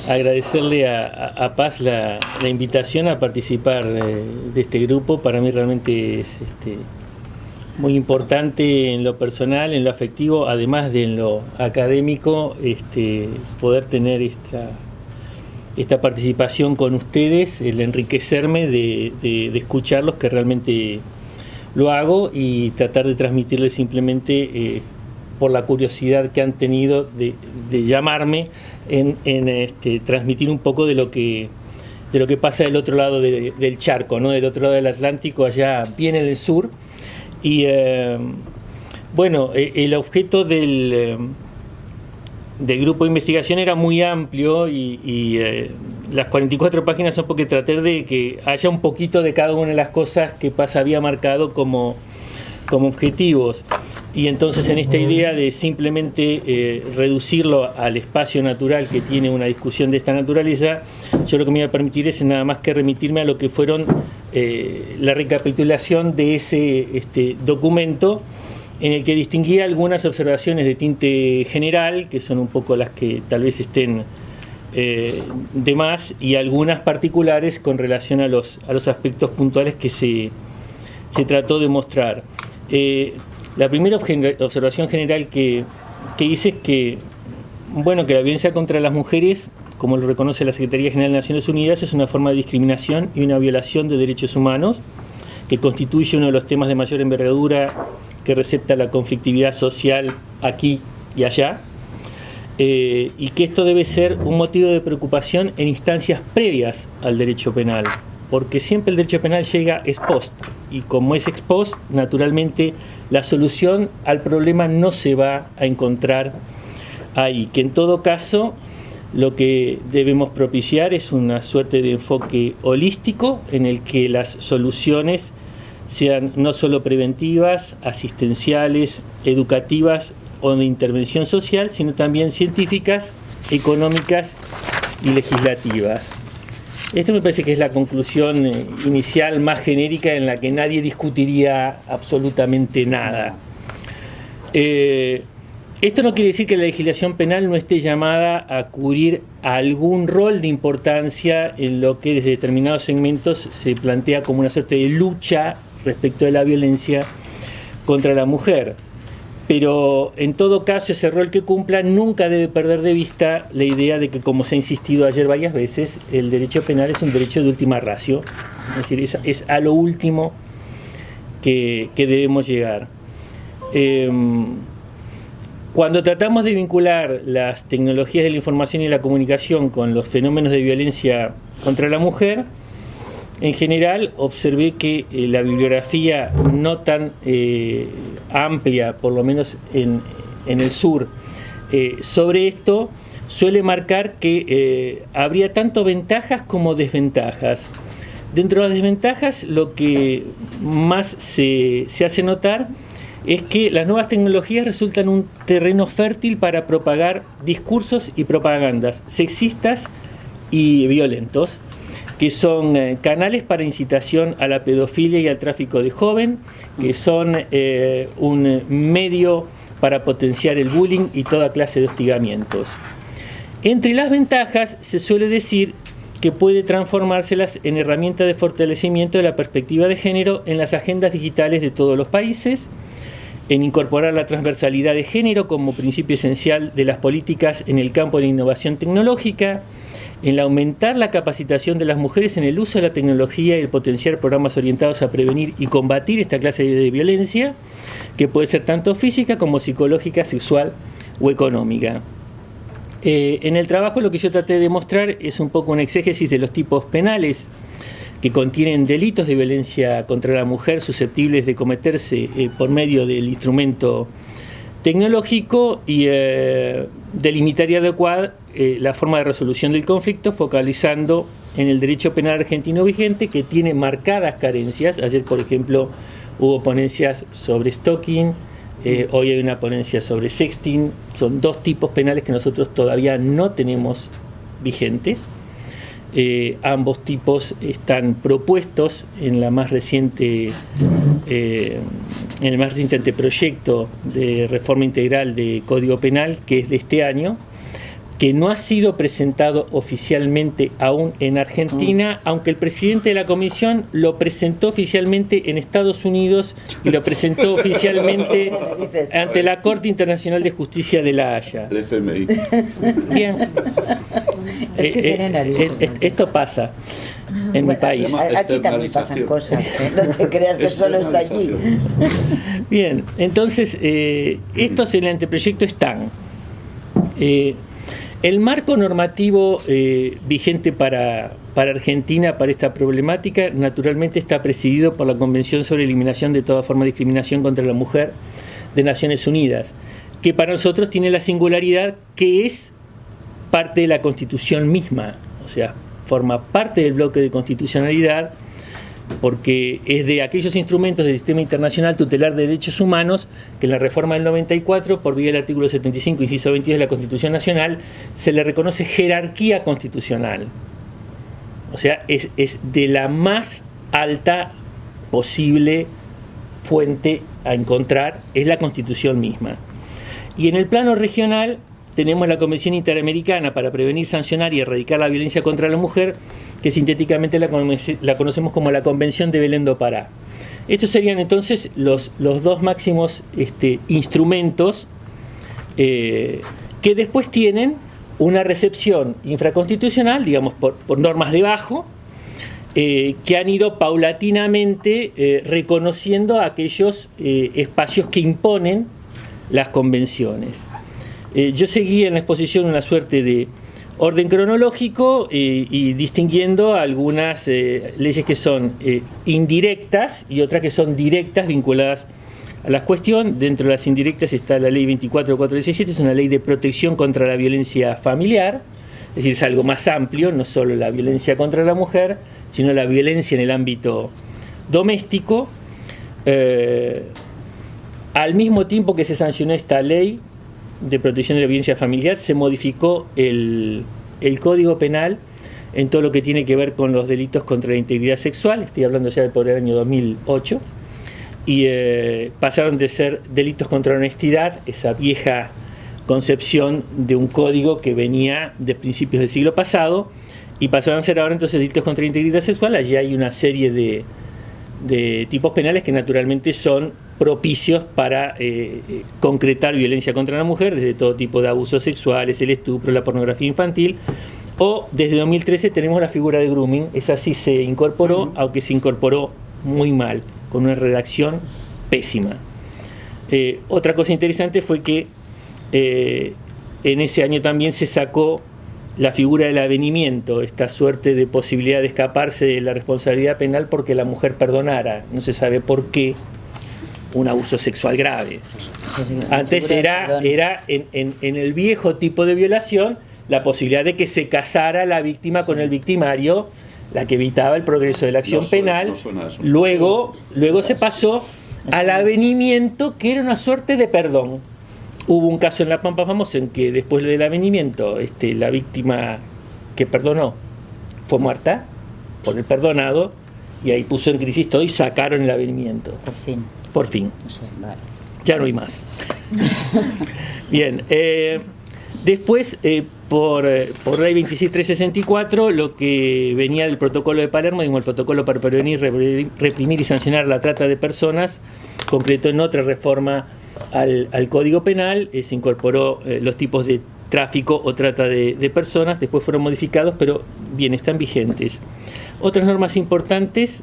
agradecerle a Paz la invitación a participar de este grupo. Para mí realmente es muy importante en lo personal, en lo afectivo, además de en lo académico, poder tener esta participación con ustedes, el enriquecerme de escucharlos, que realmente lo hago, y tratar de transmitirles simplemente por la curiosidad que han tenido de llamarme en transmitir un poco de lo que pasa del otro lado del charco, ¿no? Del otro lado del Atlántico, allá bien en el sur. Y bueno, el objeto del grupo de investigación era muy amplio y las 44 páginas son porque traté de que haya un poquito de cada una de las cosas que Paz había marcado como objetivos. Y entonces, en esta idea de simplemente reducirlo al espacio natural que tiene una discusión de esta naturaleza, yo lo que me iba a permitir es nada más que remitirme a lo que fueron la recapitulación de ese documento, en el que distinguía algunas observaciones de tinte general, que son un poco las que tal vez estén de más, y algunas particulares con relación a los aspectos puntuales que se trató de mostrar. La primera observación general que hice es que la violencia contra las mujeres, como lo reconoce la Secretaría General de Naciones Unidas, es una forma de discriminación y una violación de derechos humanos que constituye uno de los temas de mayor envergadura que recepta la conflictividad social aquí y allá, y que esto debe ser un motivo de preocupación en instancias previas al derecho penal, porque siempre el derecho penal llega ex post, y como es ex post, naturalmente la solución al problema no se va a encontrar ahí, que en todo caso lo que debemos propiciar es una suerte de enfoque holístico en el que las soluciones sean no solo preventivas, asistenciales, educativas o de intervención social, sino también científicas, económicas y legislativas. Esto me parece que es la conclusión inicial más genérica, en la que nadie discutiría absolutamente nada. Esto no quiere decir que la legislación penal no esté llamada a cubrir algún rol de importancia en lo que desde determinados segmentos se plantea como una suerte de lucha respecto de la violencia contra la mujer. Pero en todo caso, ese rol que cumpla nunca debe perder de vista la idea de que, como se ha insistido ayer varias veces, el derecho penal es un derecho de última ratio, es decir, es a lo último que debemos llegar. Cuando tratamos de vincular las tecnologías de la información y la comunicación con los fenómenos de violencia contra la mujer, en general observé que la bibliografía no tan amplia, por lo menos en el sur, sobre esto suele marcar que habría tanto ventajas como desventajas. Dentro de las desventajas, lo que más se hace notar es que las nuevas tecnologías resultan un terreno fértil para propagar discursos y propagandas sexistas y violentos, que son canales para incitación a la pedofilia y al tráfico de joven, que son un medio para potenciar el bullying y toda clase de hostigamientos. Entre las ventajas se suele decir que puede transformárselas en herramienta de fortalecimiento de la perspectiva de género en las agendas digitales de todos los países, en incorporar la transversalidad de género como principio esencial de las políticas en el campo de la innovación tecnológica, en aumentar la capacitación de las mujeres en el uso de la tecnología y el potenciar programas orientados a prevenir y combatir esta clase de violencia, que puede ser tanto física como psicológica, sexual o económica. En el trabajo lo que yo traté de mostrar es un poco un exégesis de los tipos penales que contienen delitos de violencia contra la mujer susceptibles de cometerse por medio del instrumento tecnológico, y delimitar y adecuar la forma de resolución del conflicto, focalizando en el derecho penal argentino vigente, que tiene marcadas carencias. Ayer, por ejemplo, hubo ponencias sobre stalking, hoy hay una ponencia sobre sexting. Son dos tipos penales que nosotros todavía no tenemos vigentes. Ambos tipos están propuestos en la más reciente en el más reciente anteproyecto de reforma integral de Código Penal, que es de este año, que no ha sido presentado oficialmente aún en Argentina, aunque el presidente de la comisión lo presentó oficialmente en Estados Unidos y lo presentó oficialmente ante la Corte Internacional de Justicia de La Haya. El FMI. Bien. Es que tienen algo. Esto pasa en mi país. Aquí también pasan cosas, no te creas que solo es allí. Bien, entonces estos en el anteproyecto están. El marco normativo vigente para Argentina para esta problemática naturalmente está presidido por la Convención sobre Eliminación de toda forma de discriminación contra la mujer de Naciones Unidas, que para nosotros tiene la singularidad que es parte de la Constitución misma, o sea, forma parte del bloque de constitucionalidad, porque es de aquellos instrumentos del sistema internacional tutelar de derechos humanos que en la reforma del 94, por vía del artículo 75, inciso 22 de la Constitución Nacional, se le reconoce jerarquía constitucional. O sea, es de la más alta posible fuente a encontrar, es la Constitución misma. Y en el plano regional tenemos la Convención Interamericana para prevenir, sancionar y erradicar la violencia contra la mujer, que sintéticamente la conocemos como la Convención de Belén do Pará. Estos serían entonces los dos máximos instrumentos que después tienen una recepción infraconstitucional, digamos, por normas de bajo, que han ido paulatinamente reconociendo aquellos espacios que imponen las convenciones. Yo seguí en la exposición una suerte de orden cronológico y distinguiendo algunas leyes que son indirectas y otras que son directas vinculadas a la cuestión. Dentro de las indirectas está la ley 24.417, es una ley de protección contra la violencia familiar, es decir, es algo más amplio, no solo la violencia contra la mujer, sino la violencia en el ámbito doméstico. Al mismo tiempo que se sancionó esta ley de protección de la violencia familiar, se modificó el Código Penal en todo lo que tiene que ver con los delitos contra la integridad sexual, estoy hablando ya por el año 2008, y pasaron de ser delitos contra la honestidad, esa vieja concepción de un código que venía de principios del siglo pasado, y pasaron a ser ahora entonces delitos contra la integridad sexual. Allí hay una serie de tipos penales que naturalmente son propicios para concretar violencia contra la mujer, desde todo tipo de abusos sexuales, el estupro, la pornografía infantil, o desde 2013 tenemos la figura de grooming. Esa sí se incorporó, aunque se incorporó muy mal, con una redacción pésima. Otra cosa interesante fue que en ese año también se sacó la figura del avenimiento, esta suerte de posibilidad de escaparse de la responsabilidad penal porque la mujer perdonara, no se sabe por qué, un abuso sexual grave. Antes era en el viejo tipo de violación la posibilidad de que se casara la víctima con el victimario, la que evitaba el progreso de la acción penal. Luego se pasó al avenimiento, que era una suerte de perdón. Hubo un caso en La Pampa famoso en que después del avenimiento la víctima que perdonó fue muerta por el perdonado, y ahí puso en crisis todo y sacaron el avenimiento. Por fin. Sí, vale. Ya no hay más. Bien. Después, por ley 26364, lo que venía del protocolo de Palermo, el protocolo para prevenir, reprimir y sancionar la trata de personas, concretó en otra reforma al Código Penal, se incorporó los tipos de tráfico o trata de personas, después fueron modificados, pero bien, están vigentes. Otras normas importantes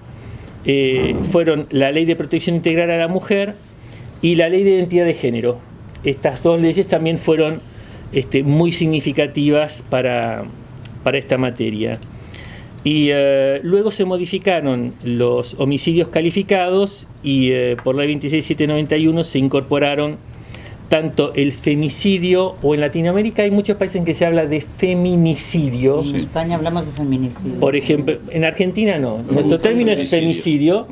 fueron la Ley de Protección Integral a la Mujer y la Ley de Identidad de Género. Estas dos leyes también fueron muy significativas para esta materia. Y luego se modificaron los homicidios calificados y por la 26791 se incorporaron tanto el femicidio, o en Latinoamérica hay muchos países en que se habla de feminicidio. En España hablamos de feminicidio. Por ejemplo, en Argentina no. Nuestro término es femicidio,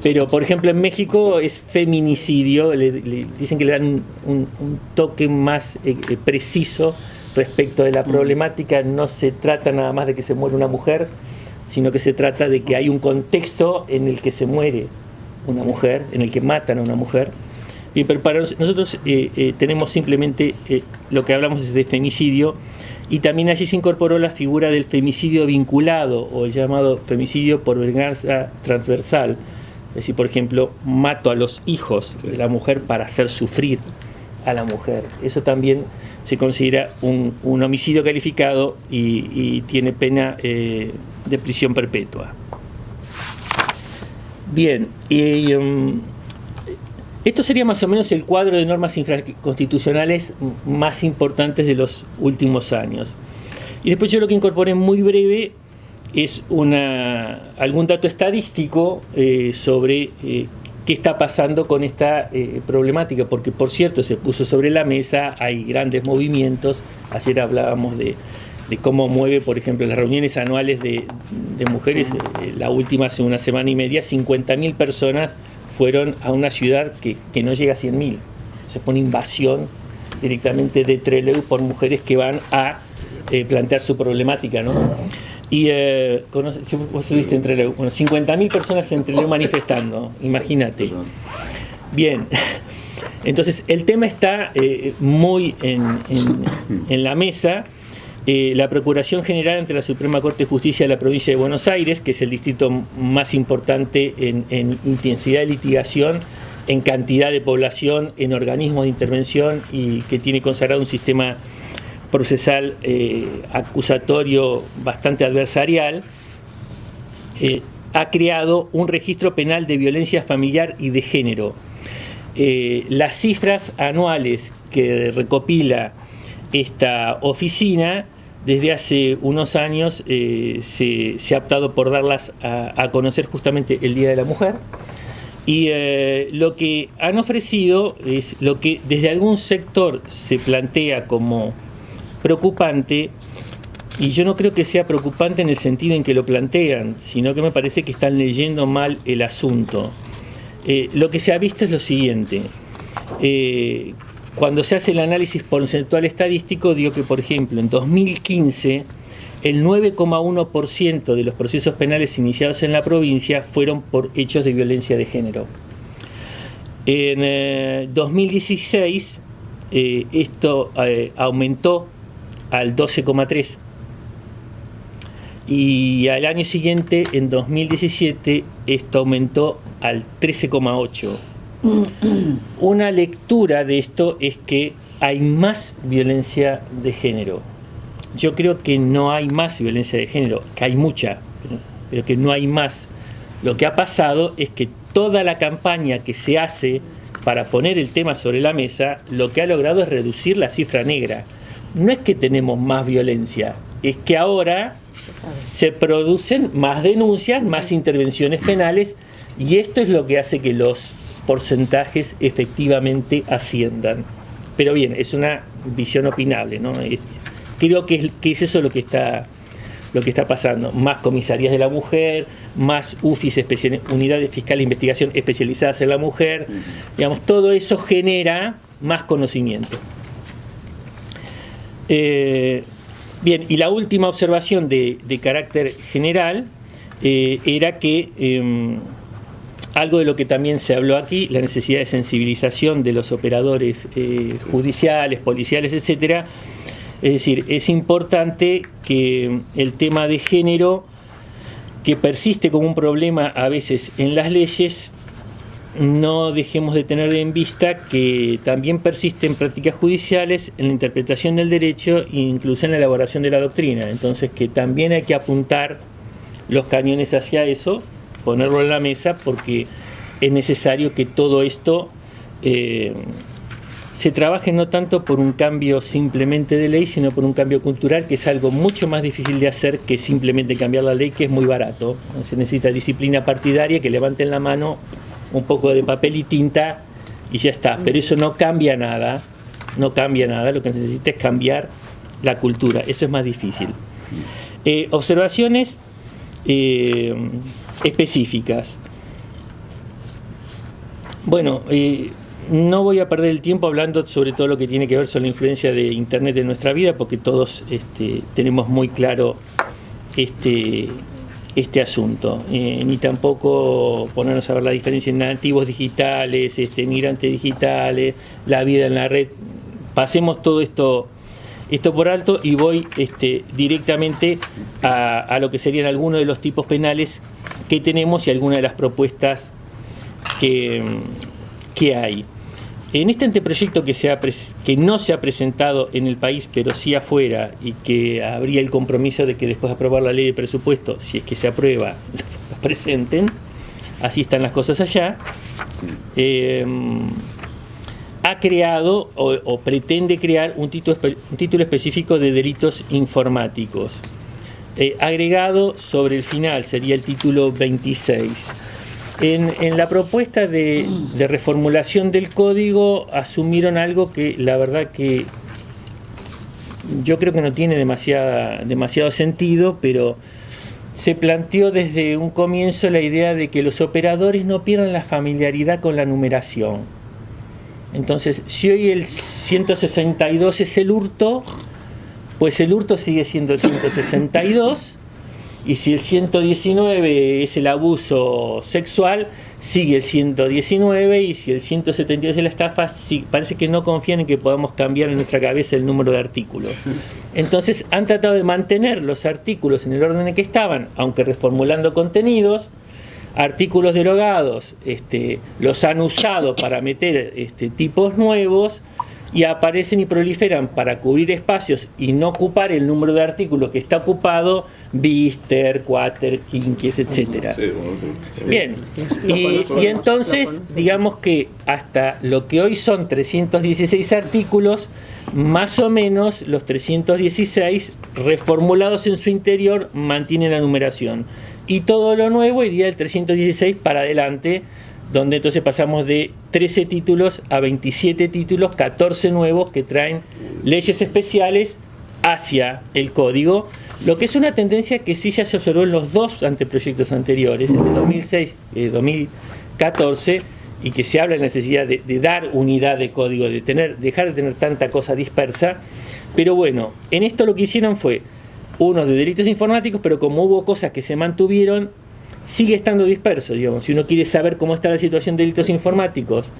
pero por ejemplo en México es feminicidio. Le dicen que le dan un toque más preciso respecto de la problemática. No se trata nada más de que se muere una mujer, sino que se trata de que hay un contexto en el que se muere una mujer, en el que matan a una mujer. Bien, pero para nosotros tenemos simplemente lo que hablamos es de femicidio, y también allí se incorporó la figura del femicidio vinculado o el llamado femicidio por venganza transversal. Es decir, por ejemplo, mato a los hijos de la mujer para hacer sufrir a la mujer. Eso también se considera un homicidio calificado y tiene pena de prisión perpetua. Bien, esto sería más o menos el cuadro de normas infraconstitucionales más importantes de los últimos años. Y después yo lo que incorporé muy breve es algún dato estadístico sobre qué está pasando con esta problemática, porque por cierto se puso sobre la mesa, hay grandes movimientos. Ayer hablábamos de cómo mueve, por ejemplo, las reuniones anuales de mujeres. La última hace una semana y media, 50.000 personas fueron a una ciudad que no llega a 100.000. O sea, fue una invasión directamente de Trelew por mujeres que van a plantear su problemática, ¿no? Y si vos estuviste en Trelew, bueno, 50.000 personas en Trelew manifestando, imagínate. Bien, entonces el tema está muy en la mesa. La Procuración General ante la Suprema Corte de Justicia de la Provincia de Buenos Aires, que es el distrito más importante en intensidad de litigación, en cantidad de población, en organismos de intervención y que tiene consagrado un sistema procesal acusatorio bastante adversarial, ha creado un registro penal de violencia familiar y de género. Las cifras anuales que recopila esta oficina, desde hace unos años se ha optado por darlas a conocer justamente el Día de la Mujer. Y lo que han ofrecido es lo que desde algún sector se plantea como preocupante, y yo no creo que sea preocupante en el sentido en que lo plantean, sino que me parece que están leyendo mal el asunto. Lo que se ha visto es lo siguiente. Cuando se hace el análisis porcentual estadístico, digo que, por ejemplo, en 2015, el 9,1% de los procesos penales iniciados en la provincia fueron por hechos de violencia de género. En 2016, esto aumentó al 12,3%. Y al año siguiente, en 2017, esto aumentó al 13,8%. Una lectura de esto es que hay más violencia de género. Yo creo que no hay más violencia de género, que hay mucha, pero que no hay más. Lo que ha pasado es que toda la campaña que se hace para poner el tema sobre la mesa, lo que ha logrado es reducir la cifra negra. No es que tenemos más violencia, es que ahora se producen más denuncias, más intervenciones penales, y esto es lo que hace que los porcentajes efectivamente asciendan. Pero bien, es una visión opinable, ¿no? Creo que es eso lo que está pasando. Más comisarías de la mujer, más UFIs, unidades fiscales de investigación especializadas en la mujer. Digamos, todo eso genera más conocimiento. Bien, y la última observación de carácter general era que algo de lo que también se habló aquí, la necesidad de sensibilización de los operadores judiciales, policiales, etcétera. Es decir, es importante que el tema de género, que persiste como un problema a veces en las leyes, no dejemos de tener en vista que también persiste en prácticas judiciales, en la interpretación del derecho e incluso en la elaboración de la doctrina. Entonces, que también hay que apuntar los cañones hacia eso, ponerlo en la mesa, porque es necesario que todo esto se trabaje no tanto por un cambio simplemente de ley, sino por un cambio cultural, que es algo mucho más difícil de hacer que simplemente cambiar la ley, que es muy barato. Se necesita disciplina partidaria, que levanten la mano, un poco de papel y tinta y ya está. Pero eso no cambia nada, lo que necesita es cambiar la cultura, eso es más difícil. Observaciones específicas. Bueno, no voy a perder el tiempo hablando sobre todo lo que tiene que ver con la influencia de Internet en nuestra vida, porque todos tenemos muy claro este asunto, ni tampoco ponernos a ver la diferencia en nativos digitales, migrantes digitales, la vida en la red. Pasemos todo esto esto por alto y voy directamente a lo que serían algunos de los tipos penales que tenemos y algunas de las propuestas que hay. En este anteproyecto que no se ha presentado en el país, pero sí afuera, y que habría el compromiso de que después de aprobar la ley de presupuesto, si es que se aprueba, lo presenten, así están las cosas allá, ha creado o pretende crear un título específico de delitos informáticos. Agregado sobre el final sería el título 26. En la propuesta de reformulación del código asumieron algo que la verdad que yo creo que no tiene demasiado sentido, pero se planteó desde un comienzo la idea de que los operadores no pierdan la familiaridad con la numeración. Entonces, si hoy el 162 es el hurto, pues el hurto sigue siendo el 162. Y si el 119 es el abuso sexual, sigue el 119, y si el 172 es la estafa, sí, parece que no confían en que podamos cambiar en nuestra cabeza el número de artículos. Entonces han tratado de mantener los artículos en el orden en que estaban, aunque reformulando contenidos. Artículos derogados los han usado para meter tipos nuevos, y aparecen y proliferan para cubrir espacios y no ocupar el número de artículos que está ocupado, Bister, Quater, Kinkies, etc. Bien, y entonces digamos que hasta lo que hoy son 316 artículos, más o menos los 316 reformulados en su interior mantienen la numeración, y todo lo nuevo iría del 316 para adelante, donde entonces pasamos de 13 títulos a 27 títulos, 14 nuevos que traen leyes especiales hacia el código, lo que es una tendencia que sí ya se observó en los dos anteproyectos anteriores, el de 2006 y 2014, y que se habla de la necesidad de dar unidad de código, dejar de tener tanta cosa dispersa. Pero bueno, en esto lo que hicieron fue uno de delitos informáticos, pero como hubo cosas que se mantuvieron, sigue estando disperso, digamos. Si uno quiere saber cómo está la situación de delitos informáticos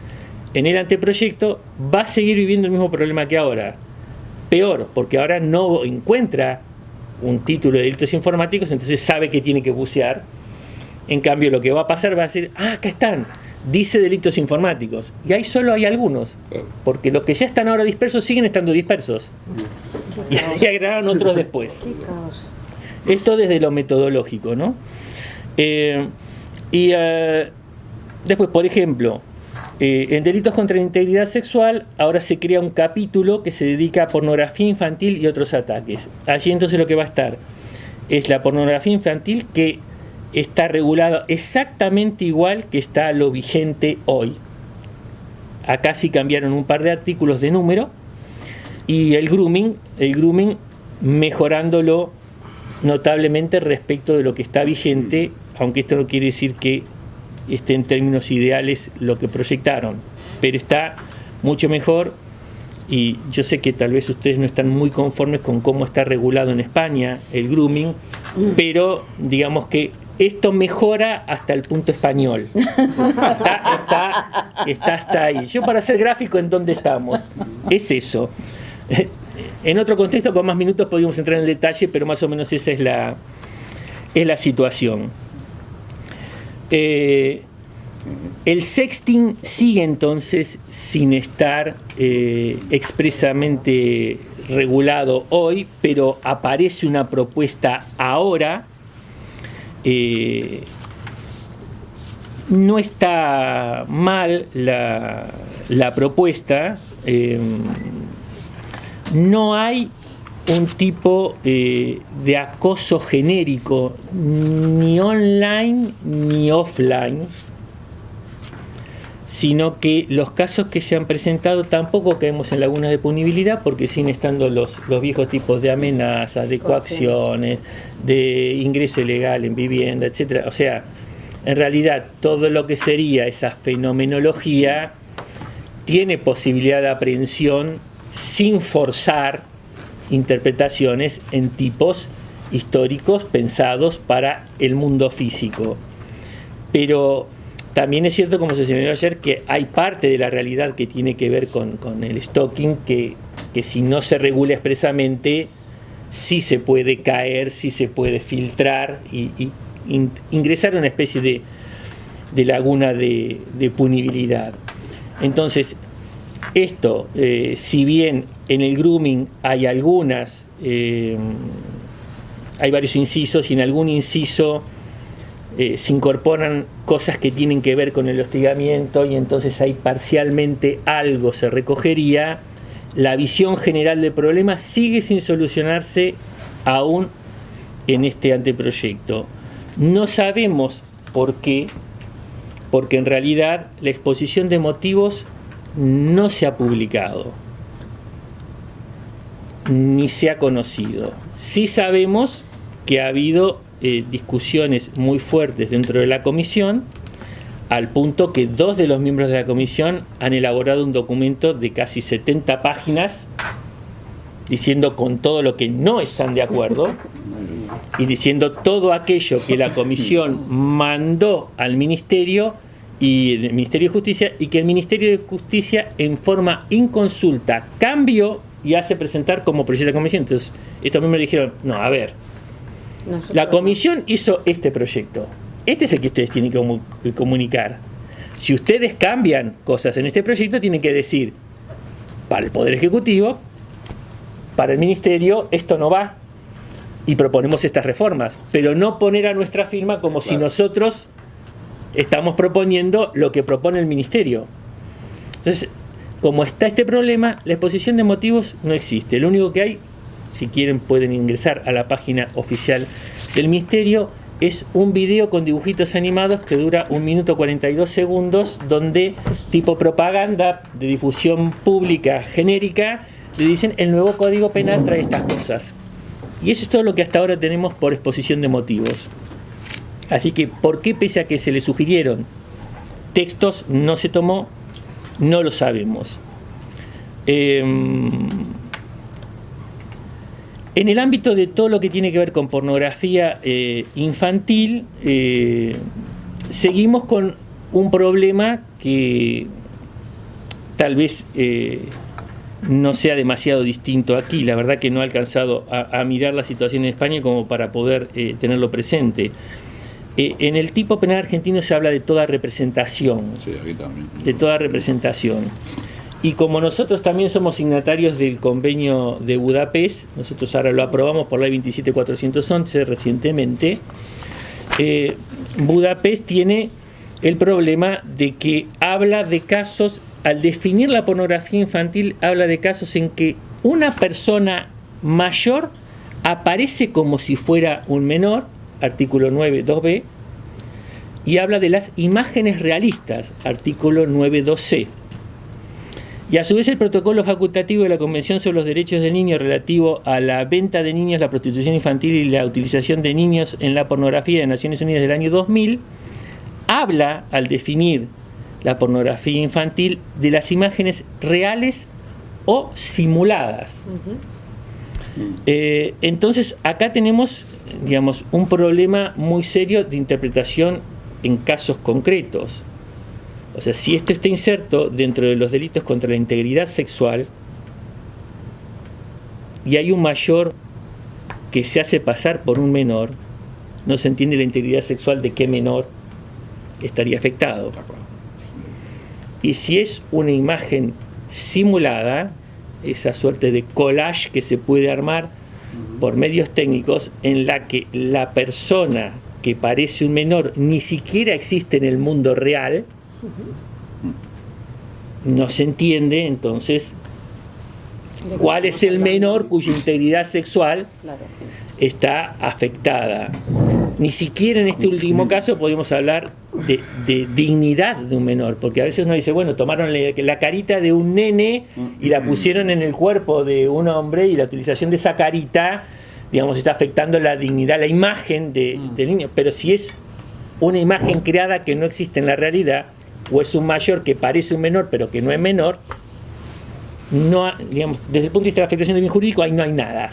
en el anteproyecto, va a seguir viviendo el mismo problema que ahora. Peor, porque ahora no encuentra un título de delitos informáticos, entonces sabe que tiene que bucear. En cambio, lo que va a pasar va a ser, acá están, dice delitos informáticos. Y ahí solo hay algunos, porque los que ya están ahora dispersos siguen estando dispersos. Y agregaron otros después. Esto desde lo metodológico, ¿no? Después, por ejemplo, en delitos contra la integridad sexual, ahora se crea un capítulo que se dedica a pornografía infantil y otros ataques. Allí entonces lo que va a estar es la pornografía infantil, que está regulada exactamente igual que está lo vigente hoy. Acá sí cambiaron un par de artículos de número, y el grooming mejorándolo notablemente respecto de lo que está vigente, aunque esto no quiere decir que esté en términos ideales lo que proyectaron, pero está mucho mejor. Y yo sé que tal vez ustedes no están muy conformes con cómo está regulado en España el grooming, pero digamos que esto mejora hasta el punto español. Está hasta ahí. Yo, para ser gráfico, ¿en dónde estamos? Es eso. En otro contexto, con más minutos, podríamos entrar en el detalle, pero más o menos esa es la situación. El sexting sigue entonces sin estar expresamente regulado hoy, pero aparece una propuesta ahora. No está mal la propuesta. No hay un tipo de acoso genérico, ni online ni offline, sino que los casos que se han presentado tampoco caemos en lagunas de punibilidad, porque siguen estando los viejos tipos de amenazas, de coacciones, de ingreso ilegal en vivienda, etcétera. O sea, en realidad todo lo que sería esa fenomenología tiene posibilidad de aprehensión sin forzar interpretaciones en tipos históricos pensados para el mundo físico. Pero También es cierto, como se señaló ayer, que hay parte de la realidad que tiene que ver con el stalking, que si no se regula expresamente, sí se puede caer, sí se puede filtrar y ingresar a una especie de laguna de punibilidad. Entonces, esto, si bien en el grooming hay hay varios incisos, y en algún inciso se incorporan cosas que tienen que ver con el hostigamiento, y entonces ahí parcialmente algo se recogería, la visión general del problema sigue sin solucionarse aún en este anteproyecto. No sabemos por qué, porque en realidad la exposición de motivos no se ha publicado, ni se ha conocido. Sí sabemos que ha habido discusiones muy fuertes dentro de la comisión, al punto que 2 de los miembros de la comisión han elaborado un documento de casi 70 páginas diciendo con todo lo que no están de acuerdo y diciendo todo aquello que la comisión mandó al Ministerio y el Ministerio de Justicia, y que el Ministerio de Justicia en forma inconsulta cambió y hace presentar como proyecto de la comisión. Entonces estos miembros dijeron, no, a ver, la comisión hizo este proyecto, este es el que ustedes tienen que comunicar. Si ustedes cambian cosas en este proyecto, tienen que decir para el Poder Ejecutivo, para el Ministerio, esto no va y proponemos estas reformas, pero no poner a nuestra firma como si nosotros estamos proponiendo lo que propone el Ministerio. Entonces, como está este problema, la exposición de motivos no existe. Lo único que hay, si quieren pueden ingresar a la página oficial del Ministerio, es un video con dibujitos animados que dura 1 minuto 42 segundos, donde, tipo propaganda de difusión pública genérica, le dicen el nuevo Código Penal trae estas cosas. Y eso es todo lo que hasta ahora tenemos por exposición de motivos. Así que, ¿por qué, pese a que se le sugirieron textos, no se tomó? No lo sabemos. En el ámbito de todo lo que tiene que ver con pornografía infantil, seguimos con un problema que tal vez no sea demasiado distinto aquí. La verdad que no he alcanzado a mirar la situación en España como para poder tenerlo presente. En el tipo penal argentino se habla de toda representación. Sí, aquí también. De toda representación. Y como nosotros también somos signatarios del convenio de Budapest, nosotros ahora lo aprobamos por ley 27411 recientemente, Budapest tiene el problema de que habla de casos, al definir la pornografía infantil, habla de casos en que una persona mayor aparece como si fuera un menor, artículo 9.2b, y habla de las imágenes realistas, artículo 9.2c. Y a su vez el protocolo facultativo de la Convención sobre los Derechos del Niño relativo a la venta de niños, la prostitución infantil y la utilización de niños en la pornografía de Naciones Unidas del año 2000, habla, al definir la pornografía infantil, de las imágenes reales o simuladas. Entonces acá tenemos, digamos, un problema muy serio de interpretación en casos concretos. O sea, si esto está inserto dentro de los delitos contra la integridad sexual y hay un mayor que se hace pasar por un menor, no se entiende la integridad sexual de qué menor estaría afectado. Y si es una imagen simulada, esa suerte de collage que se puede armar por medios técnicos en la que la persona que parece un menor ni siquiera existe en el mundo real, no se entiende entonces cuál es el menor cuya integridad sexual está afectada. Ni siquiera en este último caso podemos hablar de dignidad de un menor, porque a veces uno dice, bueno, tomaron la carita de un nene y la pusieron en el cuerpo de un hombre, y la utilización de esa carita, digamos, está afectando la dignidad, la imagen del niño. Pero si es una imagen creada que no existe en la realidad, o es un mayor que parece un menor pero que no es menor, no, digamos, desde el punto de vista de la afectación del bien jurídico, ahí no hay nada.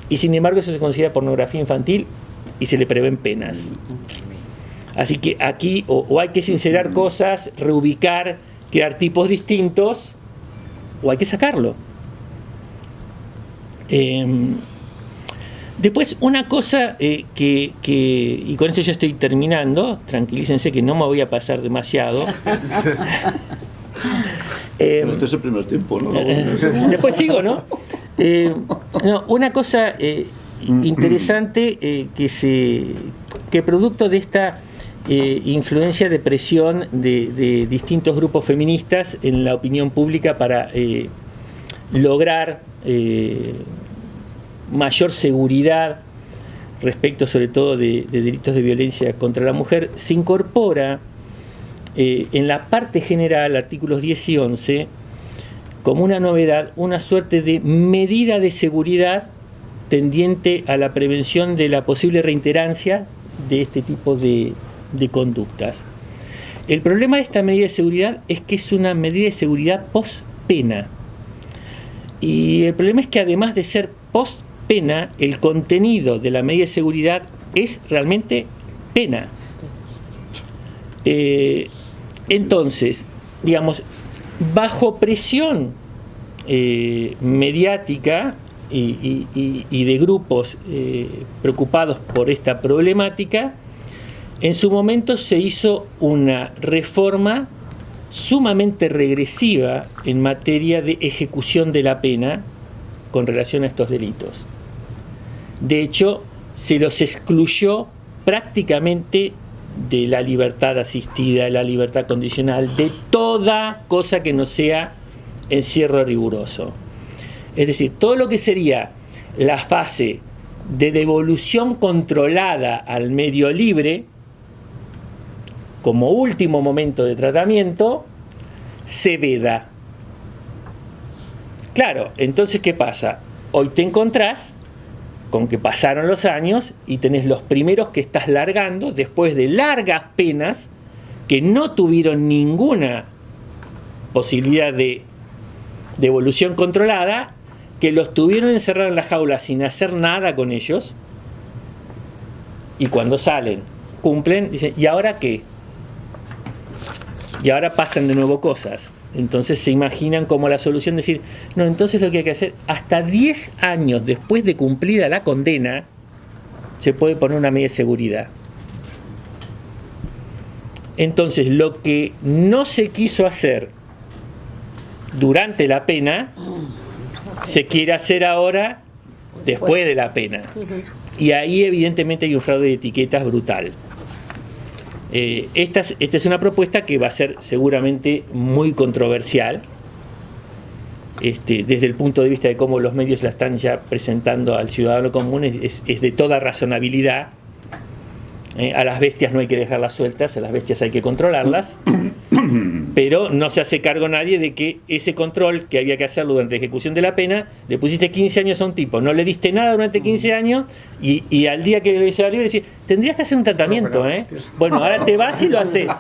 Y sin embargo eso se considera pornografía infantil y se le prevén penas. Así que aquí o hay que sincerar cosas, reubicar, crear tipos distintos, o hay que sacarlo. Después, una cosa y con eso ya estoy terminando, tranquilícense que no me voy a pasar demasiado. Este es el primer tiempo, ¿no? Después sigo, ¿no? Una cosa interesante que producto de esta influencia de presión de distintos grupos feministas en la opinión pública para lograr mayor seguridad respecto sobre todo de delitos de violencia contra la mujer, se incorpora en la parte general, artículos 10 y 11, como una novedad, una suerte de medida de seguridad tendiente a la prevención de la posible reiterancia de este tipo de conductas. El problema de esta medida de seguridad es que es una medida de seguridad post-pena. Y el problema es que además de ser post-pena, el contenido de la medida de seguridad es realmente pena. Entonces, digamos, bajo presión mediática y de grupos preocupados por esta problemática, en su momento se hizo una reforma sumamente regresiva en materia de ejecución de la pena con relación a estos delitos. De hecho, se los excluyó prácticamente de la libertad asistida, de la libertad condicional, de toda cosa que no sea encierro riguroso. Es decir, todo lo que sería la fase de devolución controlada al medio libre, como último momento de tratamiento, se veda. Claro, entonces, ¿qué pasa? Hoy te encontrás con que pasaron los años y tenés los primeros que estás largando después de largas penas que no tuvieron ninguna posibilidad de devolución controlada, que los tuvieron encerrados en la jaula sin hacer nada con ellos, y cuando salen, cumplen, dicen, ¿y ahora qué? Y ahora pasan de nuevo cosas. Entonces se imaginan como la solución decir, no, entonces lo que hay que hacer, hasta 10 años después de cumplida la condena, se puede poner una medida de seguridad. Entonces, lo que no se quiso hacer durante la pena, se quiere hacer ahora después de la pena. Y ahí evidentemente hay un fraude de etiquetas brutal. Esta es una propuesta que va a ser seguramente muy controversial, desde el punto de vista de cómo los medios la están ya presentando al ciudadano común, es de toda razonabilidad. A las bestias no hay que dejarlas sueltas, a las bestias hay que controlarlas, pero no se hace cargo nadie de que ese control que había que hacerlo durante la ejecución de la pena, le pusiste 15 años a un tipo, no le diste nada durante 15 años y al día que le hizo la libre decís, tendrías que hacer un tratamiento, Bueno, ahora te vas y lo haces.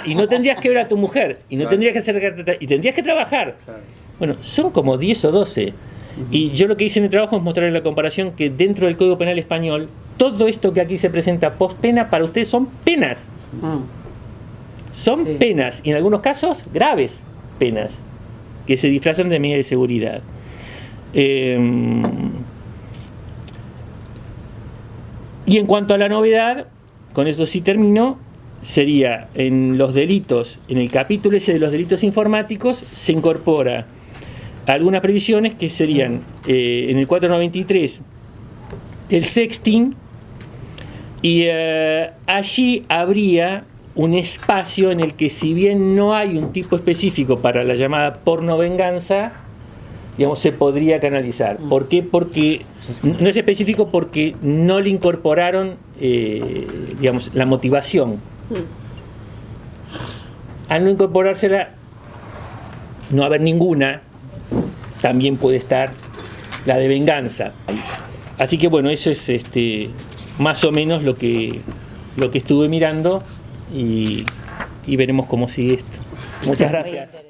Y no tendrías que ver a tu mujer, y no tendrías que hacer, y tendrías que trabajar. Bueno, son como 10 o 12. Y yo lo que hice en el trabajo es mostrar en la comparación que dentro del Código Penal español, todo esto que aquí se presenta post pena, para ustedes son penas. Son penas, y en algunos casos graves penas, que se disfrazan de medidas de seguridad. Y en cuanto a la novedad, con eso sí termino, sería en los delitos, en el capítulo ese de los delitos informáticos, se incorpora algunas previsiones que serían en el 493 el sexting, y allí habría un espacio en el que, si bien no hay un tipo específico para la llamada pornovenganza, digamos, se podría canalizar. ¿Por qué? Porque no es específico, porque no le incorporaron digamos, la motivación. Al no incorporársela, no haber ninguna, también puede estar la de venganza. Así que bueno, eso es más o menos lo que estuve mirando, y veremos cómo sigue esto. Muchas gracias.